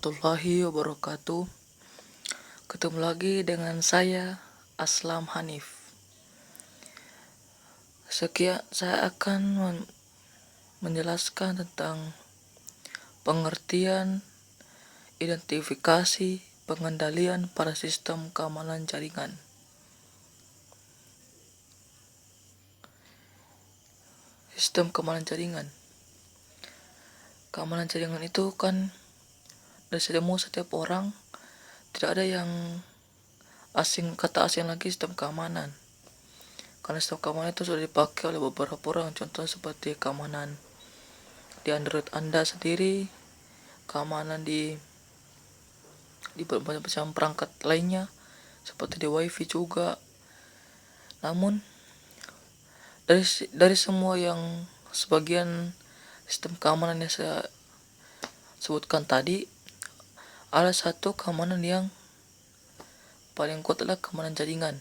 warahmatullahi wabarakatuh. Ketemu lagi dengan saya Aslam Hanif. Saya akan menjelaskan tentang pengertian, identifikasi, pengendalian pada sistem keamanan jaringan. Sistem keamanan jaringan. Keamanan jaringan itu kan dari setiap orang, tidak ada yang kata asing lagi sistem keamanan. Karena sistem keamanan itu sudah dipakai oleh beberapa orang, contoh seperti keamanan di Android Anda sendiri, keamanan di berbagai macam perangkat lainnya, seperti di WiFi juga. Namun dari semua yang sebagian sistem keamanan yang saya sebutkan tadi, ada satu keamanan yang paling kuat adalah keamanan jaringan.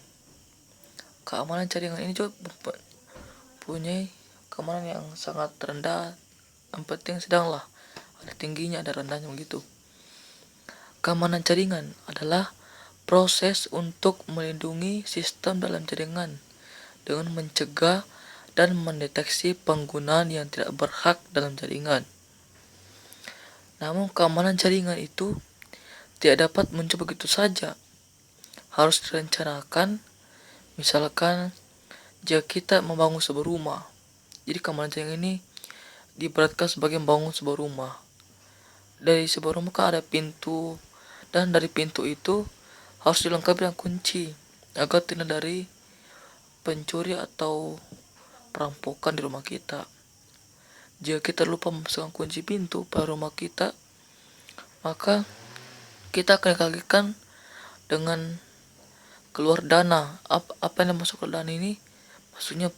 Keamanan jaringan ini juga punya keamanan yang sangat rendah, yang penting sedanglah, ada tingginya ada rendahnya begitu. Keamanan jaringan adalah proses untuk melindungi sistem dalam jaringan dengan mencegah dan mendeteksi penggunaan yang tidak berhak dalam jaringan. Namun keamanan jaringan itu tidak dapat muncul begitu saja, harus direncanakan. Misalkan jika kita membangun sebuah rumah, jadi keamanan jaringan ini diibaratkan sebagai membangun sebuah rumah. Dari sebuah rumah kan ada pintu, dan dari pintu itu harus dilengkapi dengan kunci agar tidak dari pencuri atau perampokan di rumah kita. Jika kita lupa memasukkan kunci pintu pada rumah kita, maka kita akan dikagetkan dengan keluar dana. Apa yang masuk ke dana ini? Maksudnya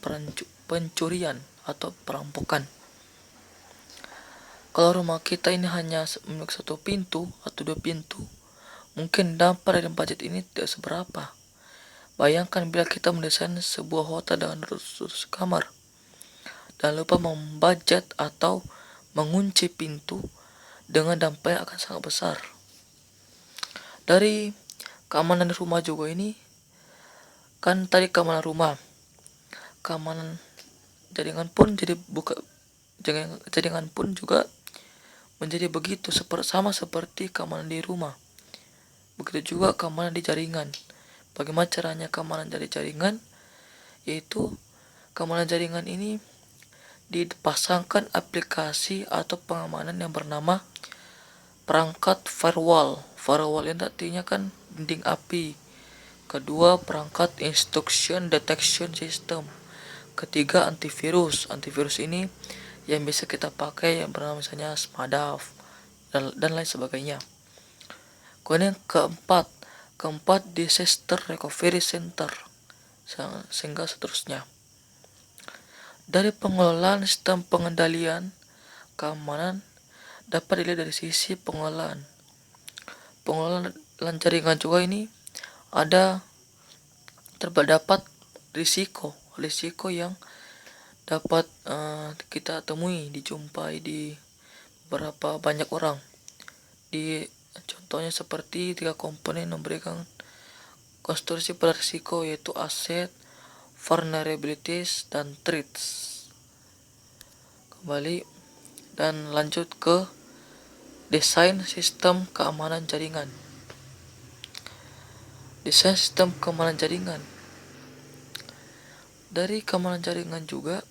pencurian atau perampokan. Kalau rumah kita ini hanya memiliki satu pintu atau dua pintu, mungkin dampak dari budget ini tidak seberapa. Bayangkan bila kita mendesain sebuah hotel dengan 200 kamar dan lupa membudget atau mengunci pintu, dengan dampaknya akan sangat besar. Dari keamanan rumah juga ini, kan tadi keamanan rumah, keamanan jaringan pun jaringan pun juga menjadi begitu, sama seperti keamanan di rumah. Begitu juga keamanan di jaringan. Bagaimana caranya keamanan dari jaringan? Yaitu keamanan jaringan ini dipasangkan aplikasi atau pengamanan yang bernama perangkat firewall. Firewall ini artinya kan dinding api. Kedua, perangkat instruction detection system. Ketiga, antivirus. Antivirus ini yang bisa kita pakai yang bernama misalnya Smadaf dan lain sebagainya. Kemudian keempat disaster recovery center, sehingga seterusnya. Dari pengelolaan sistem pengendalian keamanan dapat dilihat dari sisi pengelolaan jaringan juga ini terdapat risiko yang dapat kita dijumpai di beberapa banyak orang. Contohnya seperti 3 komponen memberikan konstruksi pada risiko, yaitu aset, vulnerabilities, dan threats. Kembali dan lanjut ke desain sistem keamanan jaringan. Desain sistem keamanan jaringan. Dari keamanan jaringan juga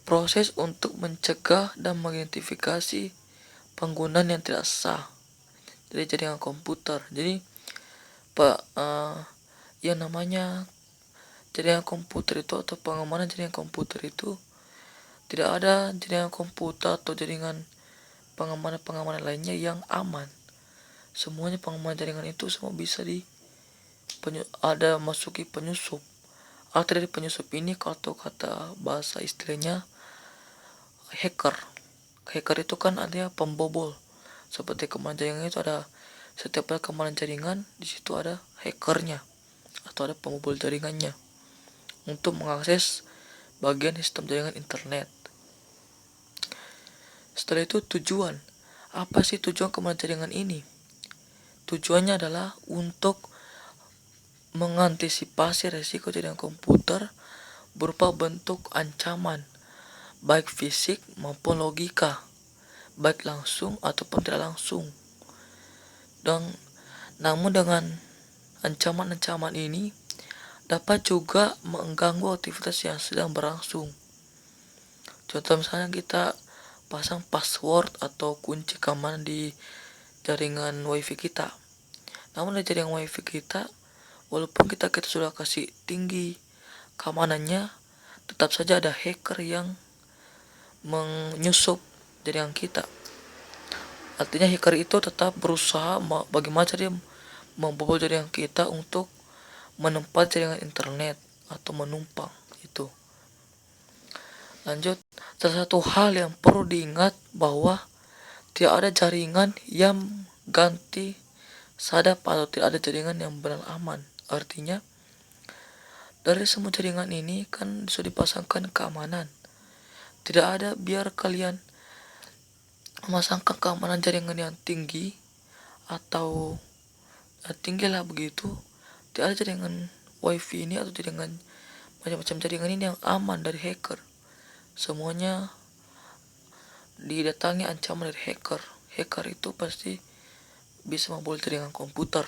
proses untuk mencegah dan mengidentifikasi penggunaan yang tidak sah dari jaringan komputer. Jadi yang namanya jaringan komputer itu atau pengamanan jaringan komputer itu tidak ada jaringan komputer atau jaringan pengamanan lainnya yang aman. Semuanya pengamanan jaringan itu semua bisa masuki penyusup. Arti dari penyusup ini kalau kata bahasa istilahnya hacker. Hacker itu kan artinya pembobol. Seperti keamanan jaringan itu ada setiap keamanan jaringan, di situ ada hackernya atau ada pembobol jaringannya untuk mengakses bagian sistem jaringan internet. Setelah itu tujuan. Apa sih tujuan keamanan jaringan ini? tujuannya adalah untuk mengantisipasi resiko jaringan komputer berupa bentuk ancaman, baik fisik maupun logika, baik langsung ataupun tidak langsung. Dan namun dengan ancaman-ancaman ini dapat juga mengganggu aktivitas yang sedang berlangsung. Contoh misalnya kita pasang password atau kunci keamanan di jaringan wifi kita. Namun di jaringan wifi kita, walaupun kita sudah kasih tinggi keamanannya, tetap saja ada hacker yang menyusup jaringan kita. Artinya hacker itu tetap berusaha bagaimana dia membobol jaringan kita untuk menempat jaringan internet atau menumpang itu. Lanjut, salah satu hal yang perlu diingat bahwa tidak ada jaringan yang ganti sadap atau tidak ada jaringan yang benar aman. Artinya, dari semua jaringan ini kan sudah dipasangkan keamanan. Tidak ada biar kalian memasangkan keamanan jaringan yang tinggi atau tinggi lah begitu. Tidak ada jaringan wifi ini atau jaringan macam-macam jaringan ini yang aman dari hacker. Semuanya didatangi ancaman dari hacker. Hacker itu pasti bisa membobol jaringan komputer.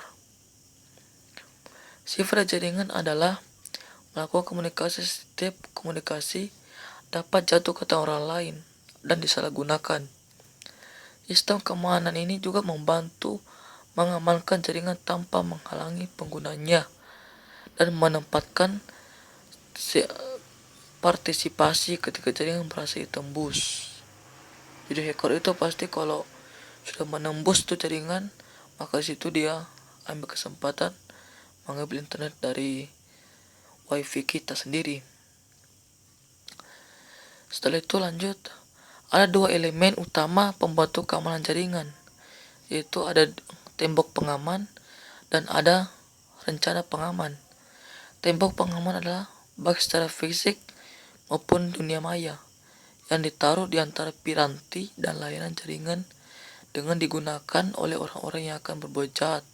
Sifat jaringan adalah melakukan komunikasi. Setiap komunikasi dapat jatuh ke tangan orang lain dan disalahgunakan. Sistem keamanan ini juga membantu mengamankan jaringan tanpa menghalangi penggunanya dan menempatkan partisipasi ketika jaringan berhasil ditembus. Jadi hacker itu pasti kalau sudah menembus tuh jaringan, maka disitu dia ambil kesempatan mengambil internet dari wifi kita sendiri. Setelah itu lanjut, ada dua elemen utama pembantu keamanan jaringan, yaitu ada tembok pengaman dan ada rencana pengaman. Tembok pengaman adalah baik secara fisik maupun dunia maya yang ditaruh di antara piranti dan layanan jaringan dengan digunakan oleh orang-orang yang akan berbuat jahat.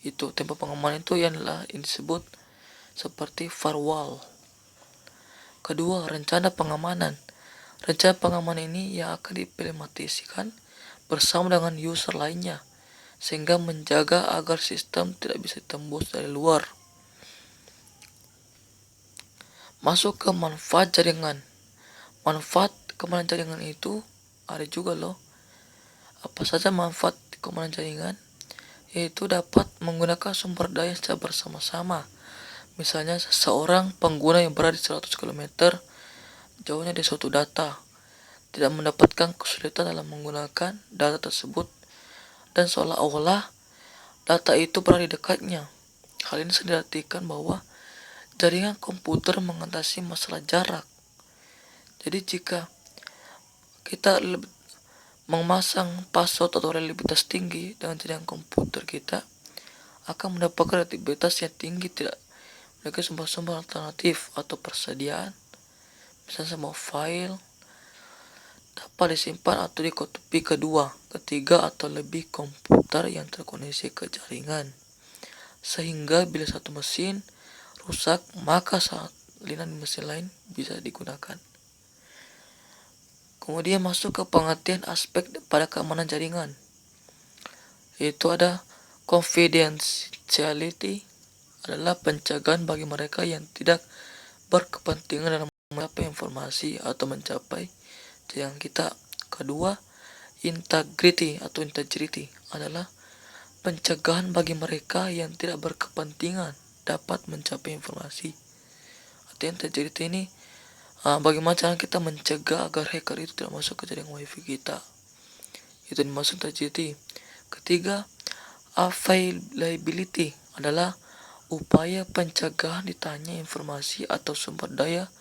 Itu tembok pengaman itu yang disebut seperti firewall. Kedua, rencana pengamanan. Rencana pengamanan ini yang akan diimplementasikan bersama dengan user lainnya sehingga menjaga agar sistem tidak bisa ditembus dari luar. Masuk ke manfaat jaringan. Manfaat keamanan jaringan itu ada juga loh. Apa saja manfaat keamanan jaringan? Yaitu dapat menggunakan sumber daya secara bersama-sama. Misalnya seseorang pengguna yang berada di 100 km jauhnya dari suatu data tidak mendapatkan kesulitan dalam menggunakan data tersebut dan seolah-olah data itu berada di dekatnya. Hal ini diartikan bahwa jaringan komputer mengatasi masalah jarak. Jadi jika kita memasang password atau reliabilitas tinggi dengan jaringan komputer kita, akan mendapatkan reliabilitas yang tinggi, tidak memiliki sumber-sumber alternatif atau persediaan, misalnya semua file dapat disimpan atau dikopi kedua, ketiga atau lebih komputer yang terkoneksi ke jaringan. Sehingga bila satu mesin rusak, maka salinan di mesin lain bisa digunakan. Kemudian masuk ke pengertian aspek pada keamanan jaringan, yaitu ada confidentiality, adalah pencegahan bagi mereka yang tidak berkepentingan dalam mencapai informasi atau mencapai jaringan kita. Kedua, integrity adalah pencegahan bagi mereka yang tidak berkepentingan dapat mencapai informasi. Artinya integrity ini bagaimana cara kita mencegah agar hacker itu tidak masuk ke jaringan wifi kita. Itu dimaksud integrity. Ketiga, availability adalah upaya pencegahan ditanya informasi atau sumber daya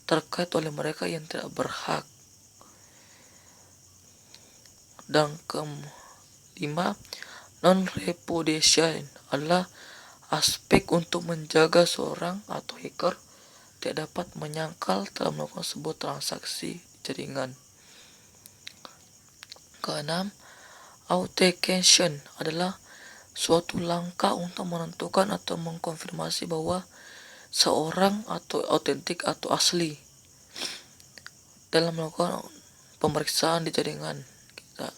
terkait oleh mereka yang tidak berhak. Dan kelima, non-repudiation adalah aspek untuk menjaga seorang atau hacker tidak dapat menyangkal dalam melakukan sebuah transaksi jaringan. Keenam, authentication adalah suatu langkah untuk menentukan atau mengkonfirmasi bahwa seorang atau otentik atau asli dalam melakukan pemeriksaan di jaringan kita.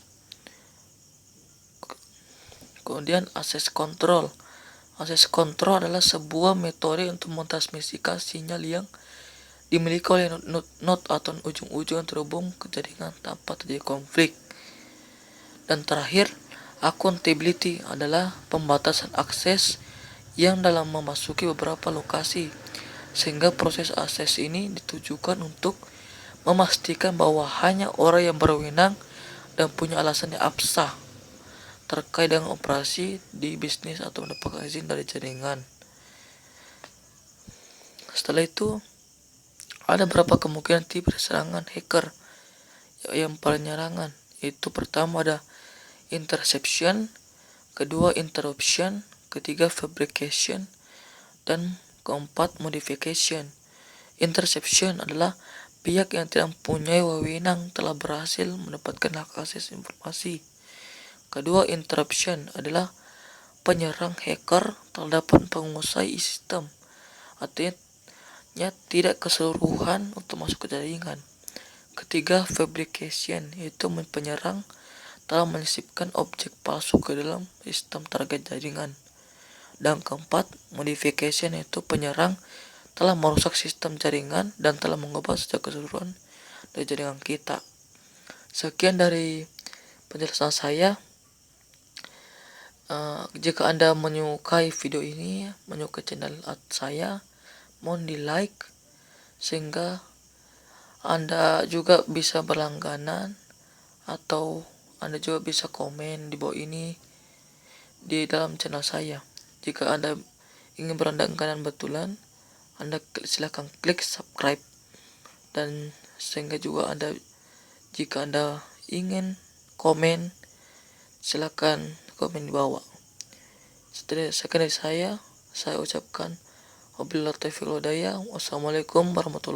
Kemudian akses kontrol. Akses kontrol adalah sebuah metode untuk mentransmisikan sinyal yang dimiliki oleh node atau ujung-ujung yang terhubung ke jaringan tanpa terjadi konflik. Dan terakhir, accountability adalah pembatasan akses yang dalam memasuki beberapa lokasi, sehingga proses akses ini ditujukan untuk memastikan bahwa hanya orang yang berwenang dan punya alasan yang absah terkait dengan operasi di bisnis atau mendapatkan izin dari jaringan. Setelah itu, ada beberapa kemungkinan tipe serangan hacker yang paling nyarangan. Itu pertama ada interception, kedua interruption, ketiga fabrication, dan keempat modification. Interception adalah pihak yang tidak mempunyai wewenang telah berhasil mendapatkan hak akses informasi. Kedua, interruption adalah penyerang hacker terdapat penguasai sistem, artinya tidak keseluruhan untuk masuk ke jaringan. Ketiga, fabrication, yaitu penyerang telah menyisipkan objek palsu ke dalam sistem target jaringan. Dan keempat, modification, yaitu penyerang telah merusak sistem jaringan dan telah mengubah secara keseluruhan dari jaringan kita. Sekian dari penjelasan saya. Jika Anda menyukai video ini, menyukai channel saya, mohon di like sehingga Anda juga bisa berlangganan, atau Anda juga bisa komen di bawah ini di dalam channel saya. Jika Anda ingin berlangganan betulan, Anda silakan klik subscribe, dan sehingga juga jika Anda ingin komen, silakan komen di bawah. Sekian dari saya ucapkan wabillahi taufiq wal hidayah. Wassalamualaikum warahmatullahi wabarakatuh.